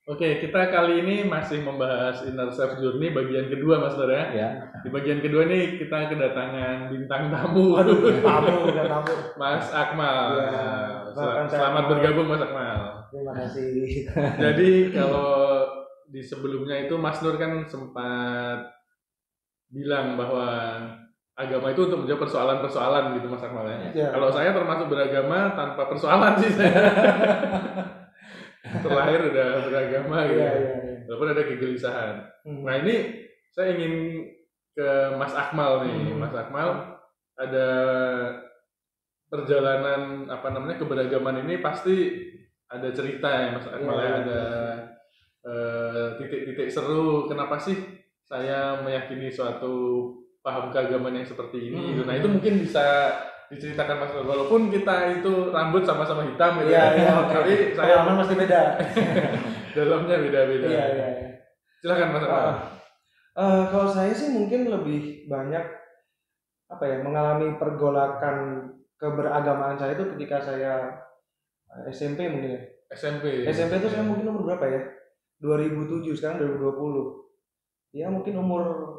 Oke, kita kali ini masih membahas Inner Self Journey bagian kedua, Mas Dor ya. Ya. Di bagian kedua nih kita kedatangan bintang tamu. Tamu. Mas Akmal. Ya, Selamat bergabung Mas Akmal. Terima kasih. Jadi kalau di sebelumnya itu Mas Nur kan sempat bilang bahwa agama itu untuk menjawab persoalan-persoalan gitu Mas Akmal ya. Ya. Kalau saya termasuk beragama tanpa persoalan sih saya. Terlahir udah beragama gitu. Iya. Walaupun ada kegelisahan. Nah ini saya ingin ke Mas Akmal nih. Mas Akmal ada perjalanan keberagaman ini pasti ada cerita ya Mas Akmal ya. Ada titik-titik seru. Kenapa sih saya meyakini suatu paham keagamaan yang seperti ini? Nah itu mungkin bisa diceritakan Mas Nur, walaupun kita itu rambut sama-sama hitam gitu tapi saya pasti beda. Dalamnya beda-beda. Iya. Silakan Mas Nur. Kalau saya sih mungkin lebih banyak mengalami pergolakan keberagamaan saya itu ketika saya SMP mungkin ya. SMP itu saya mungkin umur berapa ya? 2007, sekarang 2020. Ya mungkin umur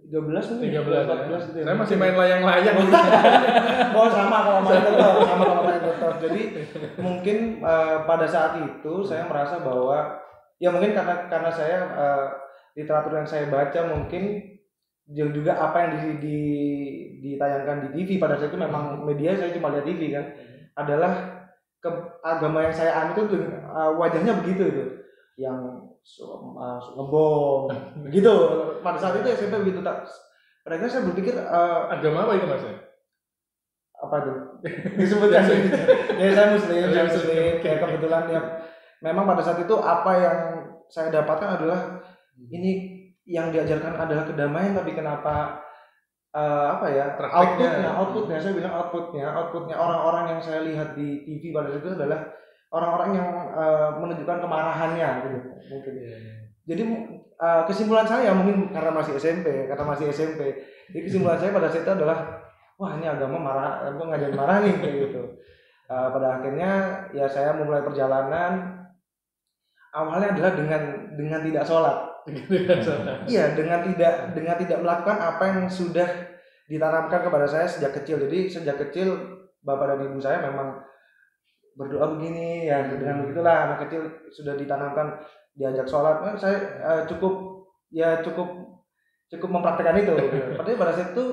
13 mungkin 14 gitu ya. Saya masih main layang-layang. Oh sama kalau main dokter. Jadi mungkin pada saat itu saya merasa bahwa ya mungkin karena saya literatur yang saya baca mungkin juga apa yang ditayangkan di TV pada saat itu memang media saya cuma lihat TV kan adalah agama yang saya anut itu wajahnya begitu itu yang ngebom begitu pada saat itu SMP begitu tak. Pada akhirnya saya berpikir agama apa itu Mas? Apa tuh disebutkan ya saya muslim kayak kebetulan ya memang pada saat itu apa yang saya dapatkan adalah ini yang diajarkan adalah kedamaian, tapi kenapa outputnya saya bilang outputnya orang-orang yang saya lihat di TV pada saat itu adalah orang-orang yang menunjukkan kemarahannya gitu mungkin. Jadi kesimpulan saya mungkin karena masih SMP, jadi kesimpulan saya pada saat itu adalah wah ini agama marah, ngajarin marah nih kayak gitu. Pada akhirnya ya saya memulai perjalanan awalnya adalah dengan tidak sholat. Iya, dengan tidak melakukan apa yang sudah ditanamkan kepada saya sejak kecil. Jadi sejak kecil bapak dan ibu saya memang berdoa begini ya, dengan begitulah anak kecil sudah ditanamkan diajak sholat. Saya cukup mempraktekkan itu. Padahal pada saat itu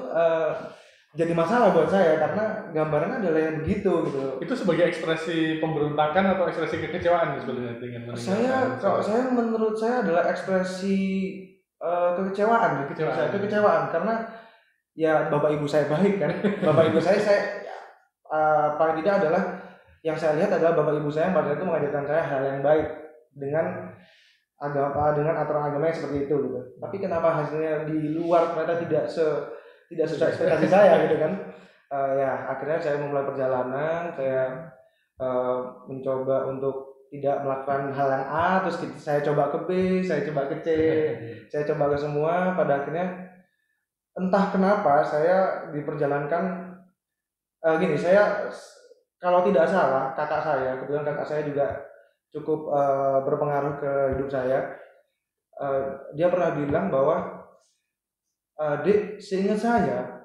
jadi masalah buat saya karena gambarannya adalah yang begitu gitu. Itu sebagai ekspresi pemberontakan atau ekspresi kekecewaan sebenarnya dengan meninggalkan? Saya menurut saya adalah ekspresi kekecewaan karena ya bapak ibu saya baik kan. Bapak ibu saya paling tidak adalah yang saya lihat adalah bapak ibu saya pada itu mengajarkan saya hal yang baik dengan aturan agama yang seperti itu gitu. Tapi kenapa hasilnya di luar ternyata tidak sesuai ekspektasi saya gitu kan. Ya akhirnya saya memulai perjalanan, saya mencoba untuk tidak melakukan hal yang A, terus saya coba ke B, saya coba ke C, saya coba ke semua. Pada akhirnya entah kenapa saya diperjalankan gini. Saya kalau tidak salah kebetulan kakak saya juga cukup berpengaruh ke hidup saya. Dia pernah bilang bahwa Dek, seingat saya,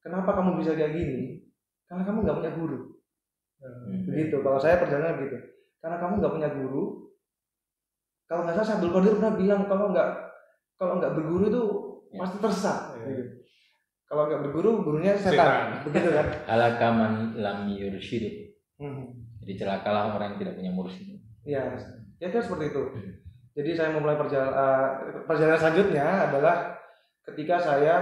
kenapa kamu bisa kayak gini? Karena kamu nggak punya guru. Begitu. Kalau saya perjalanan begitu. Karena kamu nggak punya guru. Kalau nggak salah Syekh Abdul Qadir pernah bilang kalau nggak berguru itu pasti tersesat. Gitu. Kalau nggak berguru, gurunya setan. Begitu kan? Alakaman lam yursyid. Jadi celakalah orang yang tidak punya mursyid. Iya, ya kan seperti itu. Jadi saya memulai perjalanan selanjutnya adalah ketika saya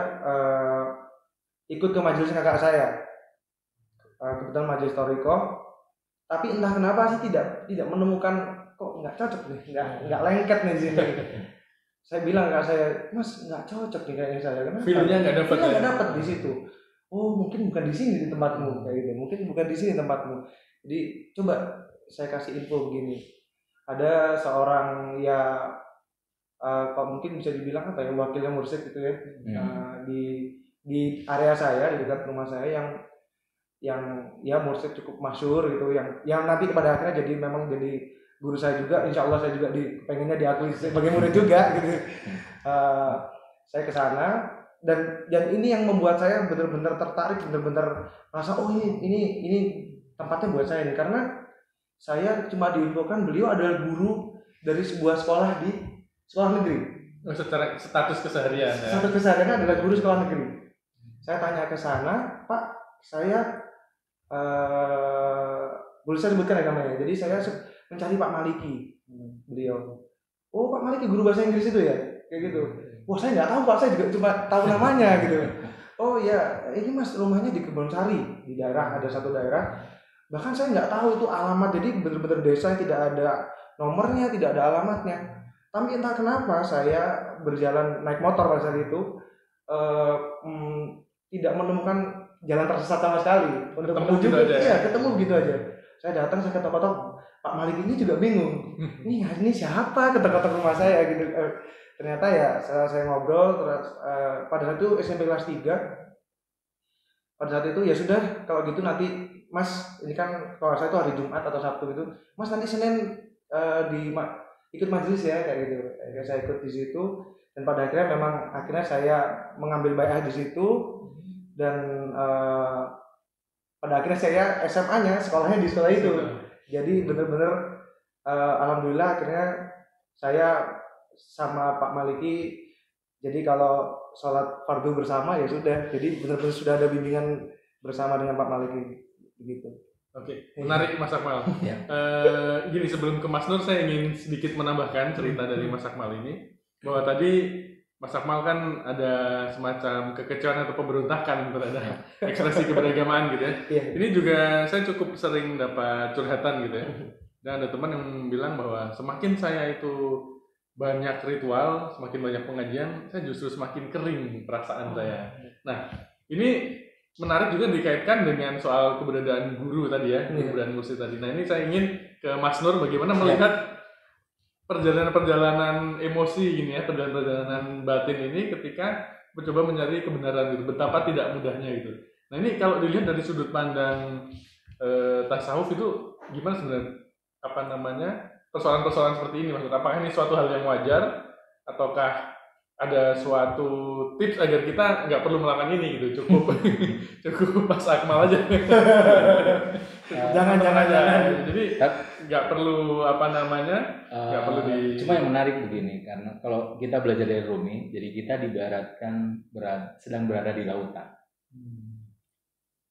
ikut ke majelis kakak saya, kebetulan majelis Thariqah, tapi entah kenapa sih tidak menemukan kok nggak cocok nih, nggak lengket nih di sini. Saya bilang kakak saya, Mas nggak cocok nih kayaknya saya, karena feelnya nggak dapat di situ. Oh mungkin bukan di sini di tempatmu kayak gitu, mungkin bukan di sini tempatmu. Jadi coba saya kasih info begini, ada seorang ya mungkin bisa dibilang wakilnya mursyid gitu ya, di area saya, di dekat rumah saya yang ya mursyid cukup masyhur gitu, yang nanti pada akhirnya jadi guru saya juga, insya Allah saya juga pengennya diakui sebagai murid juga gitu. Saya ke sana dan ini yang membuat saya benar-benar tertarik, benar-benar merasa oh ini tempatnya buat saya nih, karena saya cuma diinfokan beliau adalah guru dari sebuah sekolah di sekolah negeri. Secara status keseharian ya. Status kesehariannya adalah guru sekolah negeri. Saya tanya ke sana, Pak, saya boleh saya sebutkan ya namanya. Jadi saya mencari Pak Maliki, beliau. Oh, Pak Maliki guru bahasa Inggris itu ya, kayak gitu. Wah, saya nggak tahu Pak, saya juga cuma tahu namanya gitu. Oh ya, ini Mas rumahnya di Kebonsari, di daerah, ada satu daerah. Bahkan saya nggak tahu itu alamat, jadi benar-benar desa yang tidak ada nomornya, tidak ada alamatnya. Tapi entah kenapa saya berjalan naik motor pada saat itu tidak menemukan jalan tersesat sama sekali untuk menuju ketemu begitu aja. Saya datang, saya ketok-ketok, Pak Malik ini juga bingung. Ini siapa ketok-ketok rumah saya gitu. Ternyata ya saya ngobrol terus pada saat itu SMP kelas 3. Pada saat itu ya sudah, kalau gitu nanti Mas, ini kan kalau saya itu hari Jumat atau Sabtu gitu. Mas nanti Senin ikut majelis ya kayak gitu. Saya ikut di situ dan pada akhirnya saya mengambil bai'ah di situ dan pada akhirnya saya SMA-nya sekolahnya di sekolah itu. Jadi benar-benar alhamdulillah akhirnya saya sama Pak Maliki, jadi kalau sholat fardu bersama ya sudah, jadi benar-benar sudah ada bimbingan bersama dengan Pak Maliki begitu. Oke, menarik Mas Akmal. Gini, sebelum ke Mas Nur saya ingin sedikit menambahkan cerita dari Mas Akmal ini, bahwa tadi Mas Akmal kan ada semacam kekecewaan atau pemberontakan terhadap ekspresi keberagamaan gitu ya. Ini juga saya cukup sering dapat curhatan gitu ya. Dan ada teman yang bilang bahwa semakin saya itu banyak ritual, semakin banyak pengajian, saya justru semakin kering perasaan saya. Nah, ini menarik juga dikaitkan dengan soal keberadaan guru tadi ya, keberadaan mursyid tadi. Nah, ini saya ingin ke Mas Nur, bagaimana melihat perjalanan emosi ini ya, perjalanan batin ini ketika mencoba mencari kebenaran gitu, betapa tidak mudahnya gitu. Nah, ini kalau dilihat dari sudut pandang tasawuf itu gimana sebenarnya persoalan-persoalan seperti ini, maksudnya apakah ini suatu hal yang wajar ataukah ada suatu tips agar kita nggak perlu melakukan ini gitu, cukup Mas Akmal aja. jangan. Jadi nggak perlu nggak perlu di. Cuma yang menarik begini, karena kalau kita belajar dari Rumi, jadi kita diibaratkan sedang berada di lautan.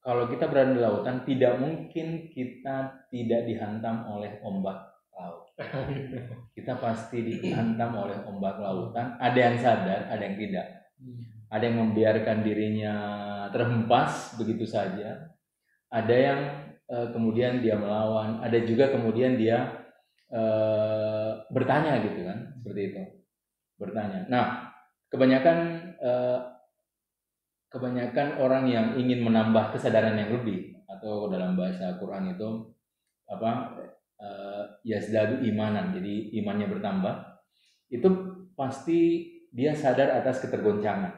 Kalau kita berada di lautan, tidak mungkin kita tidak dihantam oleh ombak laut. Kita pasti dihantam oleh ombak lautan. Ada yang sadar, ada yang tidak. Ada yang membiarkan dirinya terhempas begitu saja. Ada yang kemudian dia melawan. Ada juga kemudian dia bertanya gitu kan, seperti itu. Bertanya. Nah, kebanyakan orang yang ingin menambah kesadaran yang lebih, atau dalam bahasa Quran itu yazdadu imanan, jadi imannya bertambah, itu pasti dia sadar atas ketergoncangan.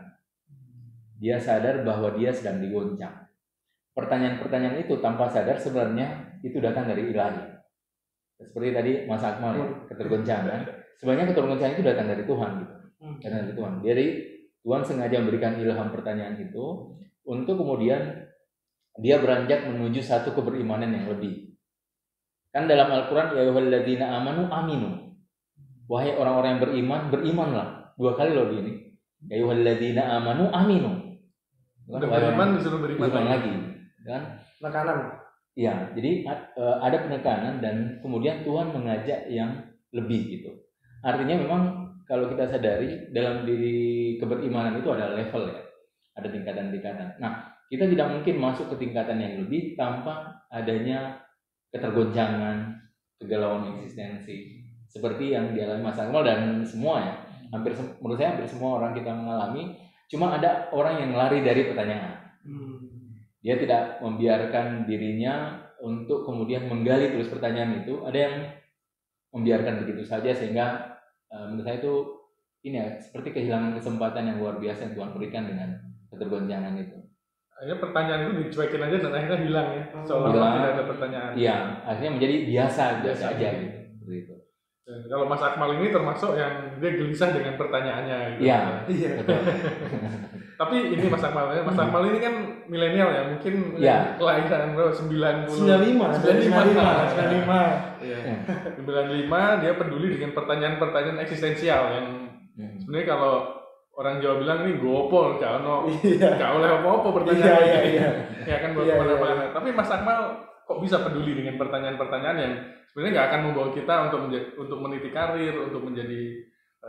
Dia sadar bahwa dia sedang digoncang. Pertanyaan-pertanyaan itu tanpa sadar sebenarnya itu datang dari ilahi. Seperti tadi Mas Akmal ya, ketergoncangan. Sebenarnya ketergoncangan itu datang dari Tuhan gitu. Datang dari Tuhan. Jadi Tuhan sengaja memberikan ilham pertanyaan itu untuk kemudian dia beranjak menuju satu keberimanan yang lebih. Kan dalam Al-Quran, ya ayyuhalladzina amanu aminu. Wahai orang-orang yang beriman, berimanlah. 2 kali loh ini. Ya ayyuhalladzina amanu aminu. Udah beriman disuruh beriman lagi. Kan? Penekanan. Iya, jadi ada penekanan dan kemudian Tuhan mengajak yang lebih gitu. Artinya memang kalau kita sadari dalam diri keberimanan itu ada level ya. Ada tingkatan-tingkatan. Nah, kita tidak mungkin masuk ke tingkatan yang lebih tanpa adanya ketergoncangan, kegalauan eksistensi seperti yang dialami Mas Akmal dan semua ya. Menurut saya hampir semua orang kita mengalami. Cuma ada orang yang lari dari pertanyaan. Dia tidak membiarkan dirinya untuk kemudian menggali terus pertanyaan itu. Ada yang membiarkan begitu saja sehingga menurut saya itu ini ya, seperti kehilangan kesempatan yang luar biasa yang Tuhan berikan dengan ketergoncangan itu. Akhirnya pertanyaan itu dicuekin aja dan akhirnya hilang ya, seolah-olah tidak ada pertanyaan. Iya, akhirnya menjadi biasa aja gitu. seperti itu. Dan kalau Mas Akmal ini termasuk yang dia gelisah dengan pertanyaannya gitu. Iya, betul. Tapi ini Mas Akmal ya, Mas Akmal ini kan milenial ya, mungkin Iya. kelahiran berapa? 95 Iya. 95 dia peduli dengan pertanyaan-pertanyaan eksistensial yang sebenarnya kalau orang Jawa bilang ini gopo, gak oleh apa-apa pertanyaan. Iya. Ya kan buat kemana-mana. Tapi Mas Akmal kok bisa peduli dengan pertanyaan-pertanyaan yang sebenarnya nggak akan membawa kita untuk meniti karir, untuk menjadi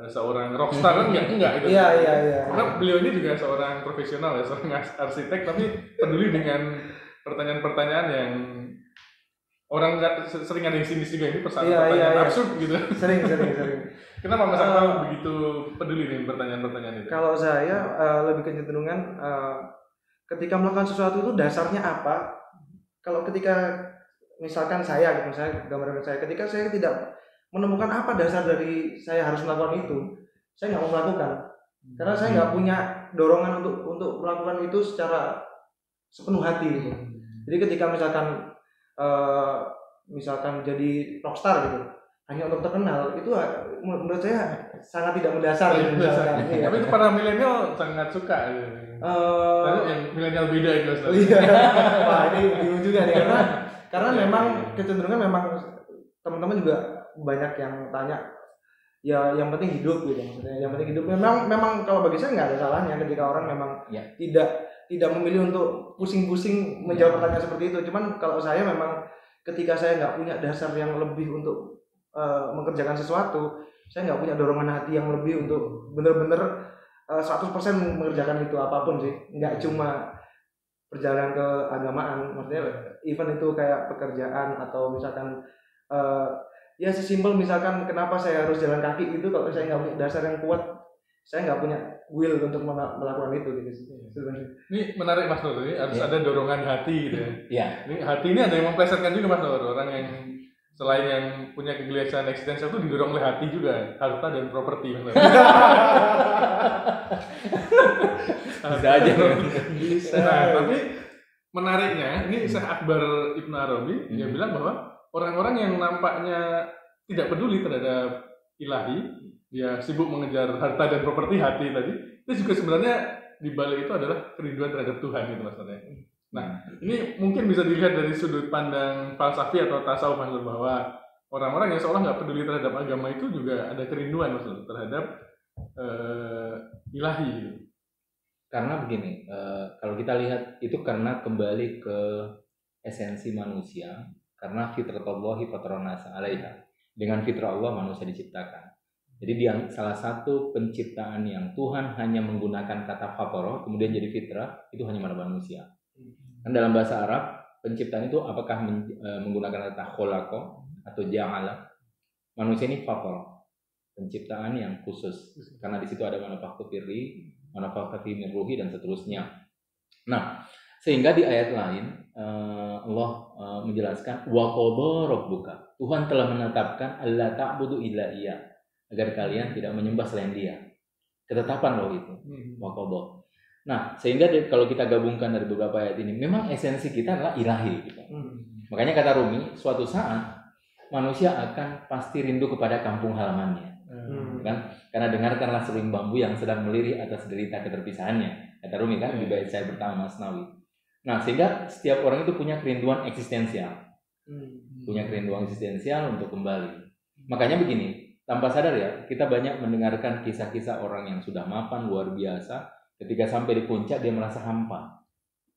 seorang rockstar kan enggak itu. Iya. Karena beliau ini juga seorang profesional ya, seorang arsitek, tapi peduli dengan pertanyaan-pertanyaan yang orang sering ada yang sinis juga, ini pertanyaan absurd gitu. Sering. Kenapa Mas Akmal begitu peduli dengan pertanyaan-pertanyaan itu? Kalau saya lebih kecenderungan ketika melakukan sesuatu itu dasarnya apa? Kalau ketika misalkan saya gambaran saya, ketika saya tidak menemukan apa dasar dari saya harus melakukan itu, saya nggak mau melakukan. Karena saya nggak punya dorongan untuk melakukan itu secara sepenuh hati gitu. Jadi ketika misalkan jadi rockstar gitu, hanya untuk terkenal, itu menurut saya sangat tidak mendasar gitu. Iya. Tapi itu para milenial sangat suka gitu. Yang milenial beda gitu. Iya. Wah, ini bingung juga nih karena memang kecenderungan memang teman-teman juga banyak yang tanya ya yang penting hidup gitu maksudnya. Yang penting hidup memang kalau bagi saya nggak ada salahnya ketika orang memang tidak memilih untuk pusing-pusing menjawab pertanyaan seperti itu. Cuman kalau saya memang ketika saya nggak punya dasar yang lebih untuk mengerjakan sesuatu, saya nggak punya dorongan hati yang lebih untuk benar-benar 100% mengerjakan itu apapun sih, nggak cuma perjalanan ke agamaan, maksudnya even itu kayak pekerjaan atau misalkan ya sesimpel misalkan kenapa saya harus jalan kaki gitu, kalau saya nggak punya dasar yang kuat, saya nggak punya will untuk melakukan itu gitu. Ini menarik Mas Nur, ini harus ada dorongan hati gitu ya. Iya. Ini hati ini ada yang memplesetkan juga Mas Nur, orang yang selain yang punya kegelisahan eksistensial itu didorong oleh hati juga, harta dan properti. Bisa aja. Bisa. Nah, tapi menariknya ini Syekh Akbar Ibn Arabi dia bilang bahwa orang-orang yang nampaknya tidak peduli terhadap ilahi, dia sibuk mengejar harta dan properti hati tadi, itu juga sebenarnya di balik itu adalah kerinduan terhadap Tuhan gitu maksudnya. Nah, ini mungkin bisa dilihat dari sudut pandang falsafi atau tasawuf maksud bahwa orang-orang yang seolah nggak peduli terhadap agama itu juga ada kerinduan maksud terhadap ilahi gitu. Karena begini, kalau kita lihat itu karena kembali ke esensi manusia, karena fitratullahi fatarnasa 'alaiha. Dengan fitrah Allah manusia diciptakan. Jadi salah satu penciptaan yang Tuhan hanya menggunakan kata fatara kemudian jadi fitrah itu hanya pada manusia. Kan dalam bahasa Arab penciptaan itu apakah menggunakan kata khalaqa atau ja'ala? Manusia ini fatara, penciptaan yang khusus karena di situ ada manfaat firri, manfaat min ruhi dan seterusnya. Nah, sehingga di ayat lain Allah menjelaskan wa qadha rabbuka. Tuhan telah menetapkan alla ta'budu illa iya, agar kalian tidak menyembah selain Dia. Ketetapan loh itu. Wa qadha. Nah, sehingga kalau kita gabungkan dari beberapa ayat ini, memang esensi kita adalah ilahi gitu. Makanya kata Rumi, suatu saat manusia akan pasti rindu kepada kampung halamannya. Kan? Karena dengarkanlah seruling bambu yang sedang melirih atas derita keterpisahannya. Kata Rumi kan di bait saya pertama Masnawi. Nah, sehingga setiap orang itu punya kerinduan eksistensial. Punya kerinduan eksistensial untuk kembali. Makanya begini, tanpa sadar ya, kita banyak mendengarkan kisah-kisah orang yang sudah mapan luar biasa. Ketika sampai di puncak dia merasa hampa.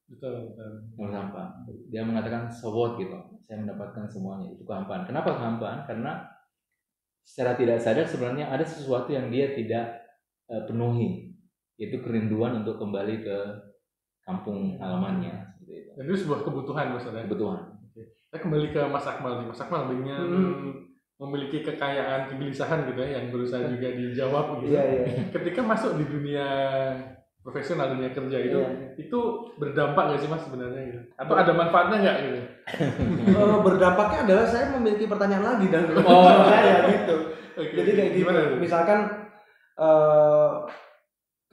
Betul. Merasa hampa. Dia mengatakan so what gitu. Saya mendapatkan semuanya, itu kehampaan. Kenapa kehampaan? Karena secara tidak sadar sebenarnya ada sesuatu yang dia tidak penuhi, yaitu kerinduan untuk kembali ke kampung halamannya. Seperti itu. Dan itu sebuah kebutuhan maksudnya. Kebutuhan. Saya kembali ke Mas Akmal nih. Mas Akmal dengan memiliki kekayaan kegelisahan gitu ya yang berusaha juga dijawab gitu. Ketika masuk di dunia profesional, dunia kerja itu berdampak nggak sih Mas sebenarnya gitu? Atau ada manfaatnya nggak gitu? Berdampaknya adalah saya memiliki pertanyaan lagi dan saya gitu. Jadi kayak gitu. Misalkan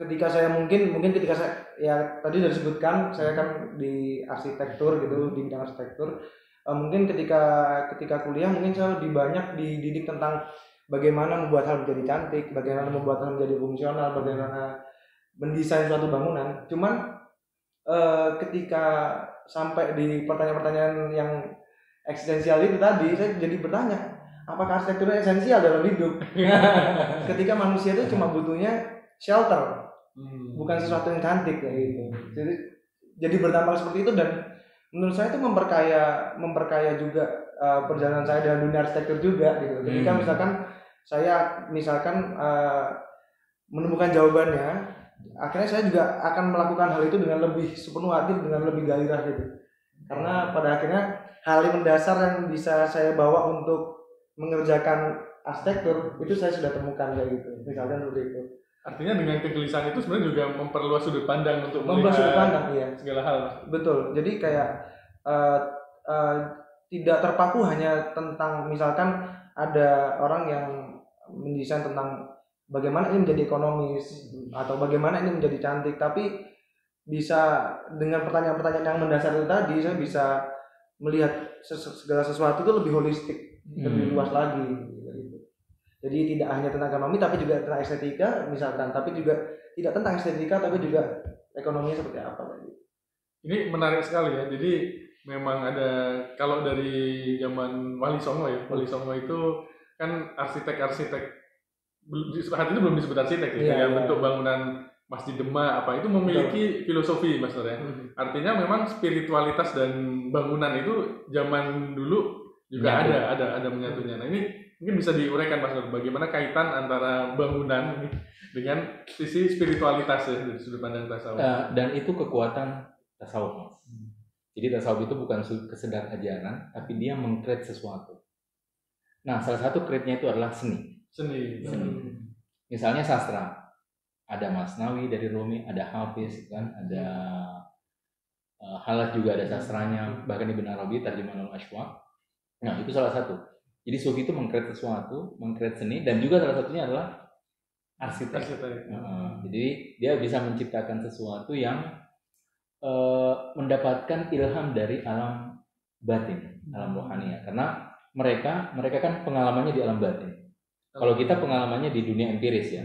ketika saya mungkin ketika saya ya tadi sudah disebutkan saya kan di arsitektur gitu, di bidang arsitektur. Mungkin ketika kuliah mungkin saya lebih banyak dididik tentang bagaimana membuat hal menjadi cantik, bagaimana membuat hal menjadi fungsional, bagaimana mendesain suatu bangunan. Cuman ketika sampai di pertanyaan-pertanyaan yang eksistensial itu tadi, saya jadi bertanya, apakah arsitektur esensial dalam hidup? Ketika manusia itu cuma butuhnya shelter, bukan sesuatu yang cantik kayak gitu. Jadi bertambah seperti itu, dan menurut saya itu memperkaya juga perjalanan saya dalam dunia arsitektur juga gitu. Ketika saya misalkan menemukan jawabannya, akhirnya saya juga akan melakukan hal itu dengan lebih sepenuh hati, dengan lebih gairah gitu. Karena pada akhirnya hal yang mendasar yang bisa saya bawa untuk mengerjakan arsitektur itu saya sudah temukan kayak gitu. Misalkan seperti itu. Artinya dengan kegelisahan itu sebenarnya juga memperluas sudut pandang untuk memperluas sudut pandang, iya. Segala hal. Betul. Jadi kayak tidak terpaku hanya tentang misalkan ada orang yang mendesain tentang bagaimana ini menjadi ekonomis atau bagaimana ini menjadi cantik, tapi bisa dengan pertanyaan-pertanyaan yang mendasar itu tadi saya bisa melihat segala sesuatu itu lebih holistik, lebih luas lagi gitu. Jadi tidak hanya tentang ekonomi tapi juga tentang estetika misalkan, tapi juga tidak tentang estetika tapi juga ekonominya seperti apa gitu. Ini menarik sekali ya. Jadi memang ada, kalau dari zaman Wali Songo ya, Wali Songo itu kan arsitek-arsitek, saat itu belum disebut arsitek ya, yang bentuk bangunan Masjid Demak apa itu memiliki filosofi Mas Nur ya. Artinya memang spiritualitas dan bangunan itu zaman dulu juga ada menyatunya. Nah ini mungkin bisa diuraikan Mas Nur, bagaimana kaitan antara bangunan dengan sisi spiritualitas ya dari sudut pandang tasawuf. Dan itu kekuatan tasawuf Mas. Jadi tasawuf itu bukan sekedar ajaran, tapi dia meng-create sesuatu. Nah salah satu create-nya itu adalah seni. Misalnya sastra, ada Masnawi dari Rumi, ada Hafiz kan, ada Halat juga ada sastranya, bahkan Ibn Arabi Tarjumanul Ashwaq. Nah itu salah satu. Jadi sufi itu meng-create sesuatu, meng-create seni, dan juga salah satunya adalah arsitek. Jadi dia bisa menciptakan sesuatu yang mendapatkan ilham dari alam batin, alam rohani ya. Karena mereka kan pengalamannya di alam batin. Kalau kita pengalamannya di dunia empiris ya,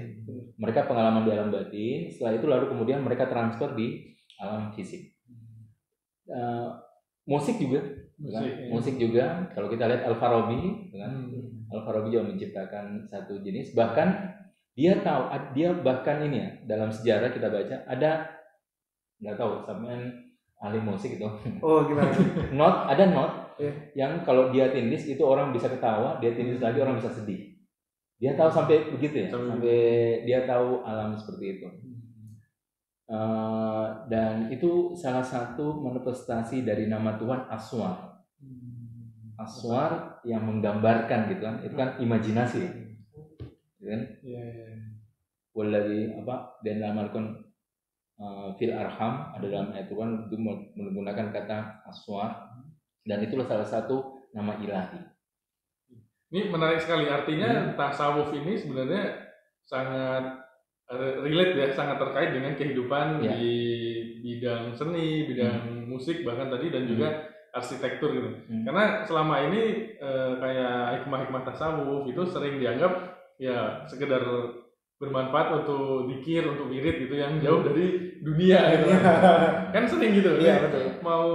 mereka pengalaman di alam batin, setelah itu lalu kemudian mereka transfer di alam fisik. Musik juga, musik juga. Kalau kita lihat Al-Farabi, kan? Al-Farabi juga menciptakan satu jenis. Bahkan dia bahkan ini ya, dalam sejarah kita baca ada, nggak tahu, sampean ahli musik itu. Oh gimana? Ada not yang kalau dia tindis itu orang bisa ketawa, dia tindis lagi orang bisa sedih. Dia tahu sampai begitu ya, sampai dia tahu alam seperti itu. Dan itu salah satu manifestasi dari nama Tuhan Aswar. Aswar yang menggambarkan gitu kan, itu kan imajinasi, kan? Walladzi dan amalkan fil arham, ada dalam ayat Tuhan itu menggunakan kata Aswar, dan itulah salah satu nama ilahi. Ini menarik sekali, artinya tasawuf ini sebenarnya sangat relate ya, sangat terkait dengan kehidupan di bidang seni, bidang musik bahkan tadi, dan juga arsitektur gitu. Karena selama ini kayak hikmah-hikmah tasawuf itu sering dianggap ya sekedar bermanfaat untuk zikir, untuk wirid gitu yang jauh dari dunia gitu. Kan sering gitu. Iya, betul. Mau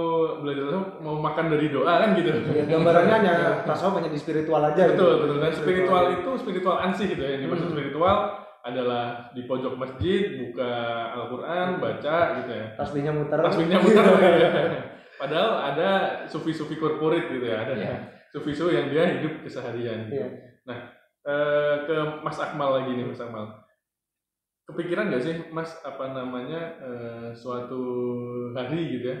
belajar tasawuf, mau makan dari doa kan gitu. Ya, gambarannya hanya tasawuf hanya di spiritual aja. Betul. Dan spiritual itu spiritual ansih gitu ya. Yang dimaksud spiritual adalah di pojok masjid buka Al-Qur'an, baca gitu ya. Tasbihnya muter. Ya. Padahal ada sufi-sufi korporat gitu ya. Ada sufi-sufi yang dia hidup keseharian gitu. Nah, ke Mas Akmal lagi nih, Mas Akmal. Kepikiran nggak sih Mas suatu hari gitu ya,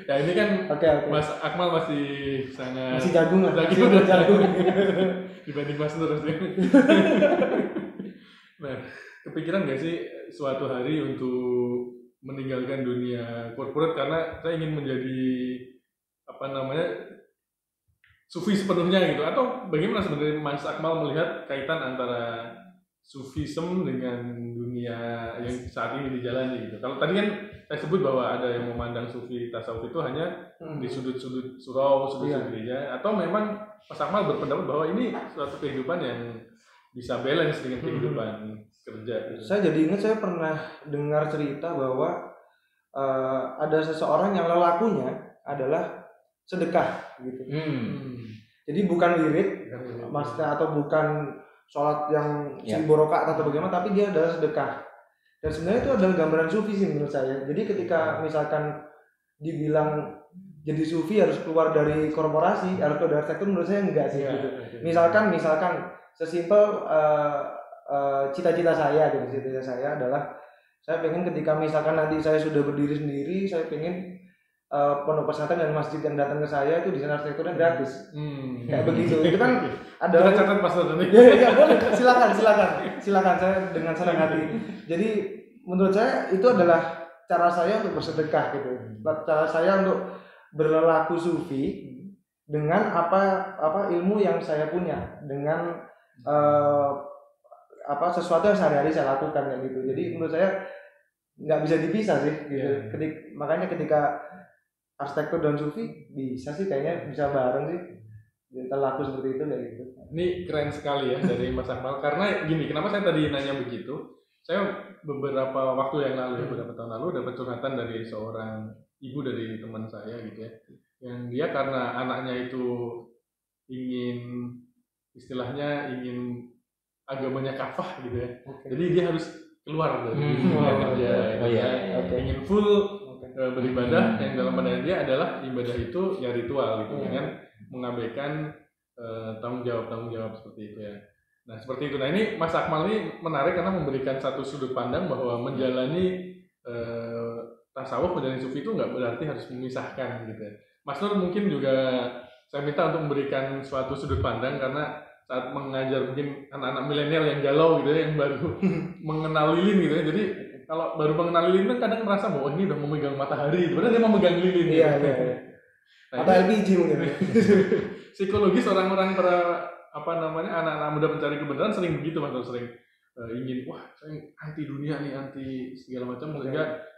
ya ini kan okay. Mas Akmal masih sangat jagung dibanding Mas Nur. Nah, kepikiran nggak sih suatu hari untuk meninggalkan dunia korporat karena saya ingin menjadi sufi sepenuhnya gitu, atau bagaimana sebenarnya Mas Akmal melihat kaitan antara sufism dengan dunia yang saat ini dijalani gitu. Kalau tadi kan saya sebut bahwa ada yang memandang sufi tasawuf itu hanya di sudut-sudut surau, sudut-sudut gereja, atau memang Mas Akmal berpendapat bahwa ini suatu kehidupan yang bisa balance dengan kehidupan kerja gitu. Saya jadi ingat, saya pernah dengar cerita bahwa ada seseorang yang lelakunya adalah sedekah gitu. Jadi bukan wirid, maksudnya, atau bukan sholat yang simborokat atau bagaimana, tapi dia adalah sedekah. Dan sebenarnya itu adalah gambaran sufi sih menurut saya. Jadi ketika misalkan dibilang jadi sufi harus keluar dari korporasi, harus keluar dari sektor, menurut saya enggak sih gitu. Misalkan sesimpel cita-cita saya adalah saya pengen ketika misalkan nanti saya sudah berdiri sendiri, saya pengen pondok pesantren dan masjid yang datang ke saya itu di sana arsitekturnya gratis. Kayak begitu. Itu kan ada catat pastor ini. Ya, boleh. Silakan saya dengan senang hati. Jadi menurut saya itu adalah cara saya untuk bersedekah gitu. Cara saya untuk berlaku sufi dengan apa ilmu yang saya punya, dengan sesuatu yang sehari-hari saya lakukan kayak gitu. Jadi menurut saya nggak bisa dipisah sih gitu. Makanya ketika arsitektur dan sufi bisa sih, kayaknya bisa bareng sih. Kita laku seperti itu kayak gitu. Ini keren sekali ya dari Mas Akmal. Karena gini, kenapa saya tadi nanya begitu? Saya beberapa waktu yang lalu, beberapa tahun lalu dapat curhatan dari seorang ibu dari teman saya gitu ya. Yang dia karena anaknya itu ingin agamanya kafah gitu ya. Jadi dia harus keluar dari kerja. Ingin full beribadah, yang dalam pandangan dia adalah ibadah itu ya ritual gitu, dengan mengabaikan tanggung jawab seperti itu ya. Nah seperti itu. Nah ini Mas Akmal ini menarik karena memberikan satu sudut pandang bahwa menjalani tasawuf, menjalani sufi itu nggak berarti harus memisahkan gitu ya. Mas Nur mungkin juga saya minta untuk memberikan suatu sudut pandang, karena saat mengajar mungkin anak-anak milenial yang galau gitu ya, yang baru mengenal lilin gitu ya. Jadi kalau baru mengenal lilin kan kadang merasa bahwa ini udah memegang matahari, padahal dia mau megang lilin. Iya. Nah, atau LPG mungkin. Psikologis orang-orang anak-anak muda pencari kebenaran sering begitu, Mas, sering ingin, wah saya anti dunia nih, anti segala macam, sehingga